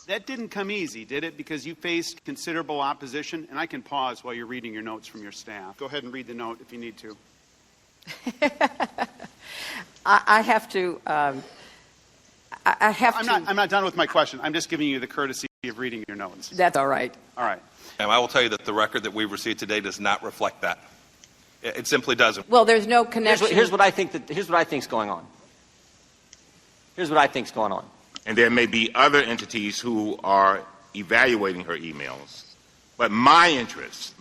That didn't come easy, did it? Because you faced considerable opposition, and I can pause while you're reading your notes from your staff. Go ahead and read the note if you need to. I have to. I'm not done with my question. I'm just giving you the courtesy of reading your notes. That's all right. All right. And I will tell you that the record that we've received today does not reflect that. It simply doesn't. Well, there's no connection. Here's what I think is going on. Here's what I think's going on. And there may be other entities who are evaluating her emails. But my interest,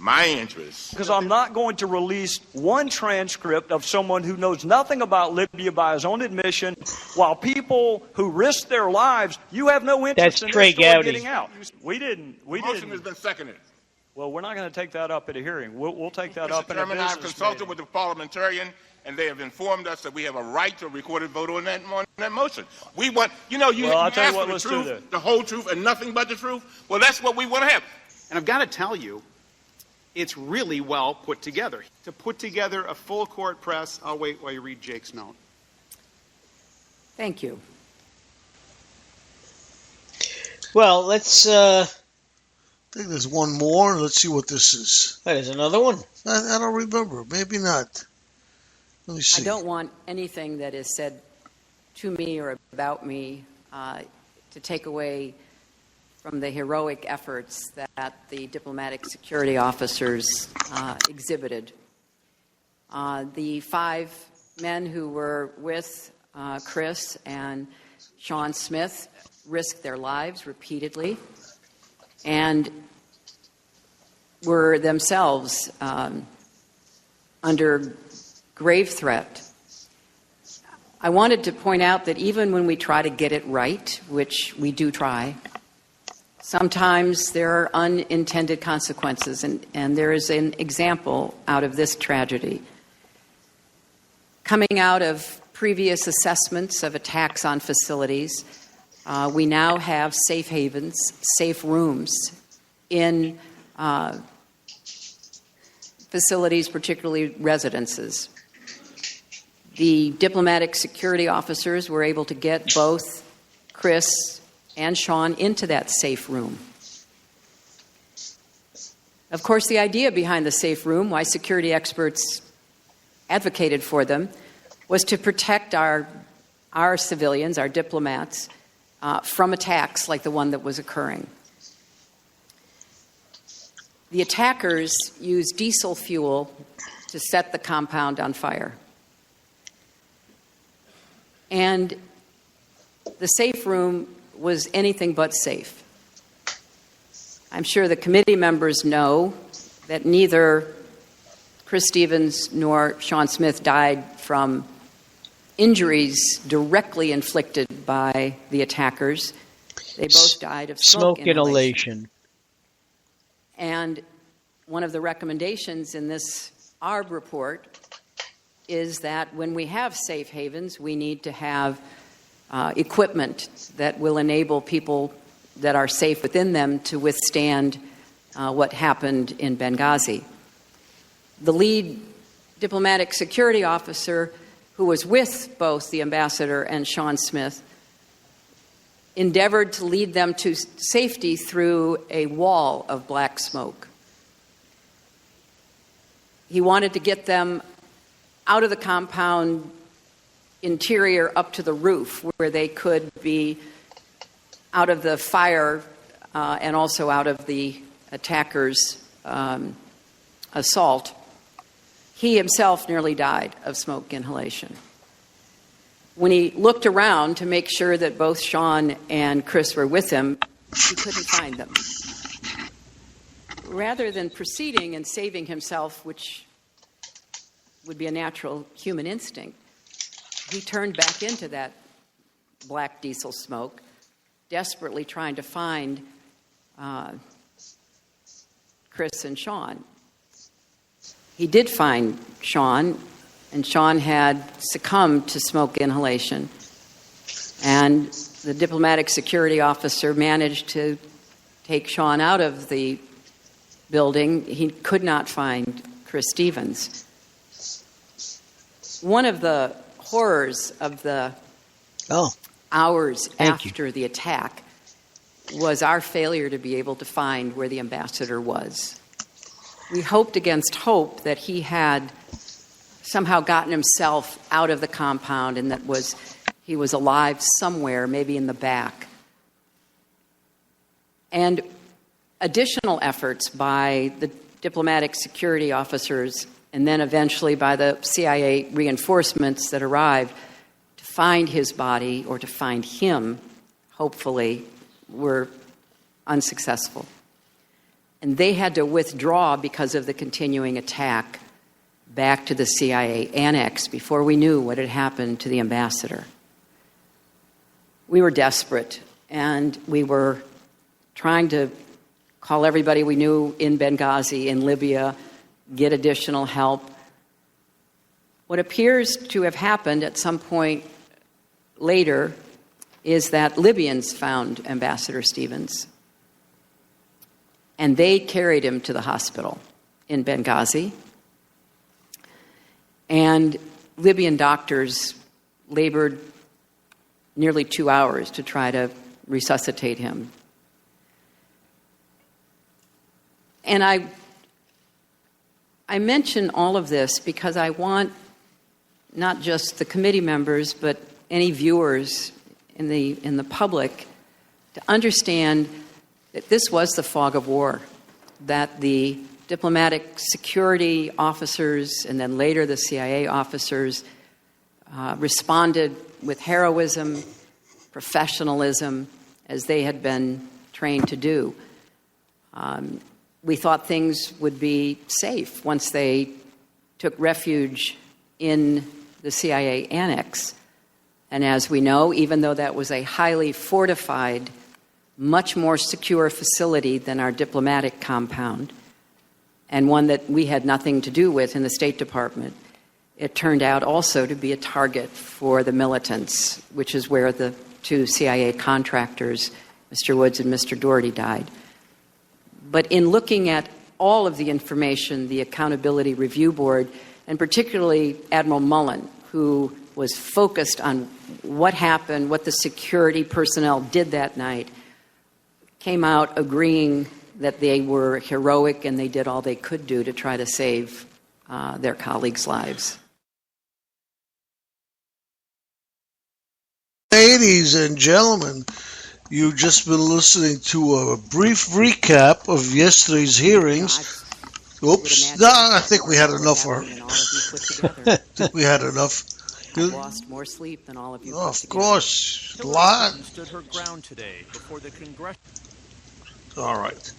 because I'm not going to release one transcript of someone who knows nothing about Libya by his own admission, while people who risk their lives, you have no interest in this story getting out. We didn't. Motion has been seconded. Well, we're not going to take that up at a hearing. We'll take that up in a business meeting. I have consulted with the parliamentarian, and they have informed us that we have a right to a recorded vote on that motion. We want, you ask for the truth, the whole truth, and nothing but the truth. Well, that's what we want to have. And I've got to tell you, it's really well put together. To put together a full court press, I'll wait while you read Jake's note. Thank you. Well, let's... I think there's one more. Let's see what this is. That is another one. I don't remember. Maybe not. Let me see. I don't want anything that is said to me or about me to take away from the heroic efforts that the diplomatic security officers exhibited. The 5 men who were with Chris and Sean Smith risked their lives repeatedly and were themselves under grave threat. I wanted to point out that even when we try to get it right, which we do try, sometimes there are unintended consequences, and there is an example out of this tragedy. Coming out of previous assessments of attacks on facilities, we now have safe havens, safe rooms in facilities, particularly residences. The diplomatic security officers were able to get both Chris and Sean into that safe room. Of course, the idea behind the safe room, why security experts advocated for them, was to protect our civilians, our diplomats, from attacks like the one that was occurring. The attackers used diesel fuel to set the compound on fire. And the safe room was anything but safe. I'm sure the committee members know that neither Chris Stevens nor Sean Smith died from injuries directly inflicted by the attackers. They both died of smoke inhalation. And one of the recommendations in this ARB report is that when we have safe havens, we need to have equipment that will enable people that are safe within them to withstand what happened in Benghazi. The lead diplomatic security officer who was with both the ambassador and Sean Smith endeavored to lead them to safety through a wall of black smoke. He wanted to get them out of the compound interior up to the roof where they could be out of the fire and also out of the attackers' assault. He himself nearly died of smoke inhalation. When he looked around to make sure that both Sean and Chris were with him, he couldn't find them. Rather than proceeding and saving himself, which would be a natural human instinct, he turned back into that black diesel smoke, desperately trying to find Chris and Sean. He did find Sean, and Sean had succumbed to smoke inhalation. And the diplomatic security officer managed to take Sean out of the building. He could not find Chris Stevens. One of the horrors of the hours after the attack was our failure to be able to find where the ambassador was. We hoped against hope that he had somehow gotten himself out of the compound and that he was alive somewhere, maybe in the back. And additional efforts by the diplomatic security officers and then eventually by the CIA reinforcements that arrived to find his body or to find him, hopefully, were unsuccessful. And they had to withdraw because of the continuing attack back to the CIA annex before we knew what had happened to the ambassador. We were desperate, and we were trying to call everybody we knew in Benghazi, in Libya, get additional help. What appears to have happened at some point later is that Libyans found Ambassador Stevens, and they carried him to the hospital in Benghazi. And Libyan doctors labored nearly 2 hours to try to resuscitate him. And I mention all of this because I want not just the committee members, but any viewers in the public to understand that this was the fog of war, that the diplomatic security officers and then later the CIA officers responded with heroism, professionalism, as they had been trained to do. We thought things would be safe once they took refuge in the CIA annex. And as we know, even though that was a highly fortified, much more secure facility than our diplomatic compound, and one that we had nothing to do with in the State Department, it turned out also to be a target for the militants, which is where the two CIA contractors, Mr. Woods and Mr. Doherty, died. But in looking at all of the information, the Accountability Review Board, and particularly Admiral Mullen, who was focused on what happened, what the security personnel did that night, came out agreeing that they were heroic and they did all they could do to try to save their colleagues' lives. Ladies and gentlemen, you've just been listening to a brief recap of yesterday's hearings. Oops, no, I think we had enough. I think we had enough. I've lost more sleep than all of you. Of course. A lot. Stood her ground today before the Congress. All right.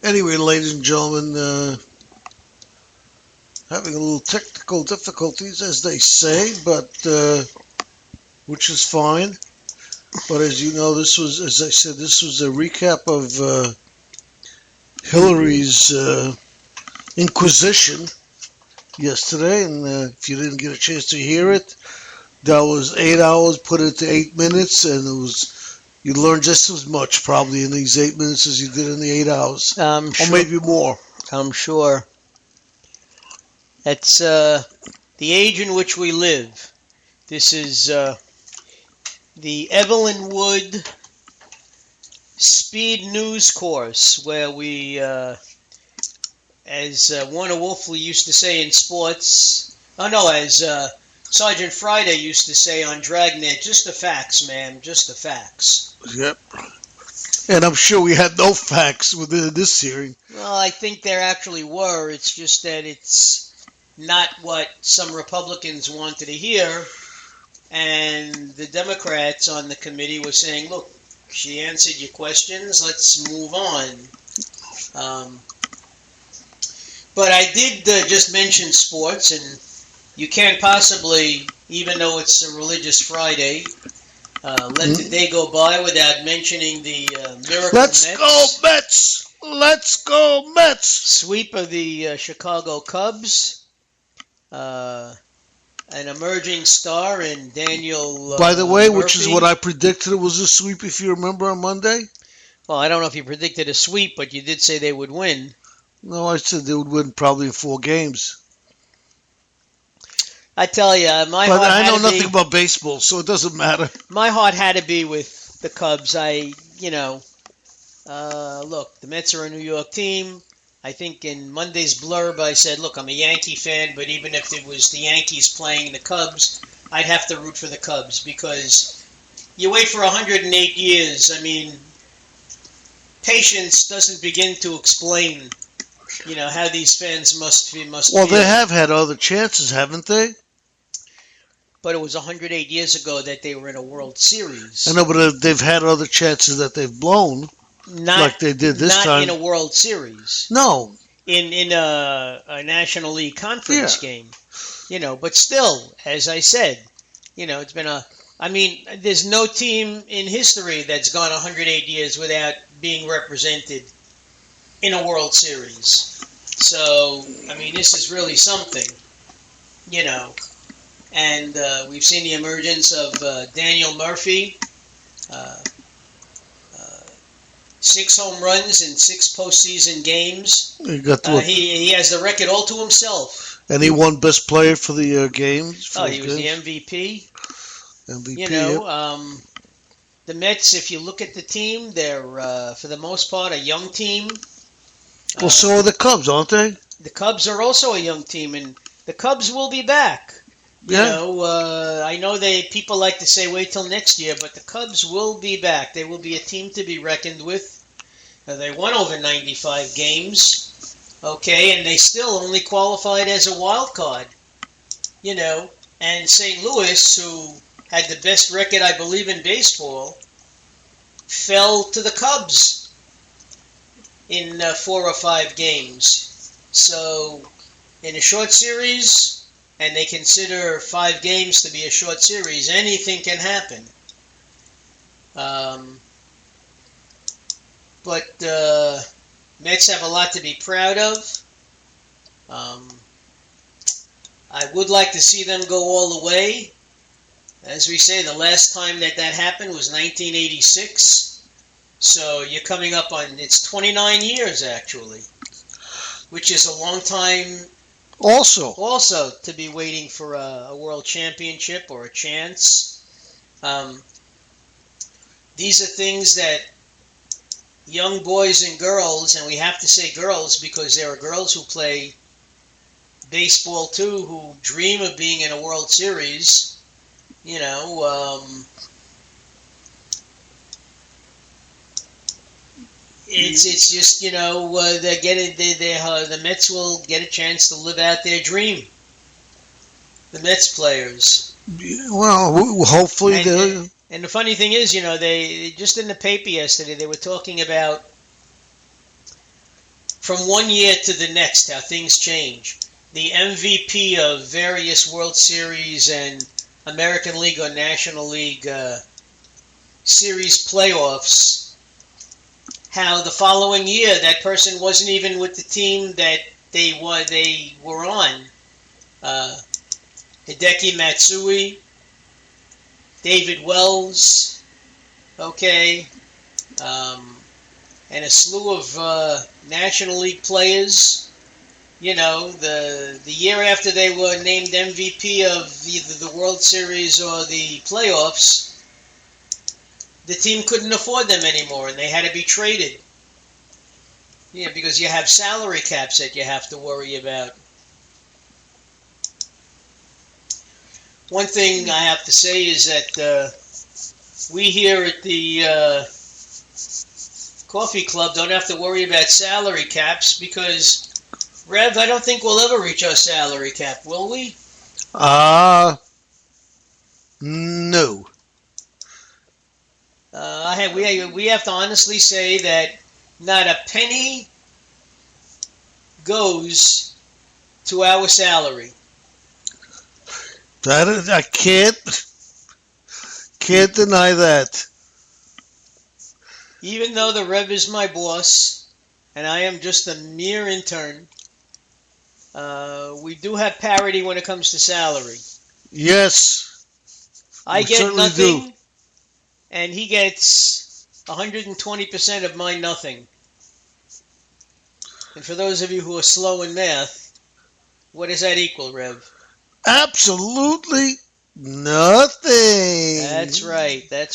Anyway, ladies and gentlemen, having a little technical difficulties, as they say, but which is fine. But as you know, this was, as I said, this was a recap of Hillary's inquisition yesterday, and if you didn't get a chance to hear it, that was 8 hours put into 8 minutes, and it was, you learned just as much probably in these 8 minutes as you did in the 8 hours, or maybe more. I'm sure. That's the age in which we live. This is the Evelyn Wood Speed News Course, where we, as Warner Wolfley used to say in sports, as Sergeant Friday used to say on Dragnet, just the facts, man, just the facts. Yep. And I'm sure we had no facts within this hearing. Well, I think there actually were. It's just that it's not what some Republicans wanted to hear. And the Democrats on the committee were saying, look, she answered your questions, let's move on. But I did just mention sports, and you can't possibly, even though it's a religious Friday, let the day go by without mentioning the Miracle Let's Mets. go Mets! Let's go Mets! Sweep of the Chicago Cubs. An emerging star in Daniel By the way, Murphy. which is what I predicted it was a sweep, if you remember, on Monday. Well, I don't know if you predicted a sweep, but you did say they would win. No, I said they would win probably in 4 games. I tell you, my But heart I had know to nothing be, about baseball, so it doesn't matter. my heart had to be with the Cubs. look, the Mets are a New York team. I think in Monday's blurb I said, look, I'm a Yankee fan, but even if it was the Yankees playing the Cubs, I'd have to root for the Cubs because you wait for 108 years. I mean, patience doesn't begin to explain, how these fans must feel. Well, they have had other chances, haven't they? But it was 108 years ago that they were in a World Series. I know, but they've had other chances that they've blown, like they did this time. Not in a World Series. No. In a National League Conference game. But still, as I said, it's been there's no team in history that's gone 108 years without being represented in a World Series. So, this is really something, And we've seen the emergence of Daniel Murphy, 6 home runs in 6 postseason games. He has the record all to himself. And he won Best Player for the games. He was the MVP. The Mets, if you look at the team, they're, for the most part, a young team. Well, so are the Cubs, aren't they? The Cubs are also a young team, and the Cubs will be back. I know people like to say wait till next year, but the Cubs will be back. They will be a team to be reckoned with. They won over 95 games, and they still only qualified as a wild card. And St. Louis, who had the best record, I believe, in baseball, fell to the Cubs in 4 or 5 games. So, in a short series, and they consider 5 games to be a short series, anything can happen. But Mets have a lot to be proud of. I would like to see them go all the way. As we say, the last time that happened was 1986. So you're coming up on, it's 29 years actually, which is a long time also to be waiting for a world championship or a chance. These are things that young boys and girls, and we have to say girls because there are girls who play baseball too who dream of being in a World Series. It's just the Mets will get a chance to live out their dream. The Mets players. Well, hopefully they. And the funny thing is, they just in the paper yesterday they were talking about from one year to the next how things change. The MVP of various World Series and American League or National League series playoffs, how the following year that person wasn't even with the team that they were on. Hideki Matsui, David Wells, and a slew of National League players. The year after they were named MVP of either the World Series or the playoffs, the team couldn't afford them anymore, and they had to be traded. Because you have salary caps that you have to worry about. One thing I have to say is that we here at the Coffee Club don't have to worry about salary caps because, Rev, I don't think we'll ever reach our salary cap, will we? No. We have to honestly say that not a penny goes to our salary. That is, I can't deny that. Even though the Rev is my boss, and I am just a mere intern, we do have parity when it comes to salary. Yes. I get nothing, and he gets 120% of my nothing. And for those of you who are slow in math, what does that equal, Rev? Absolutely nothing. That's right. That's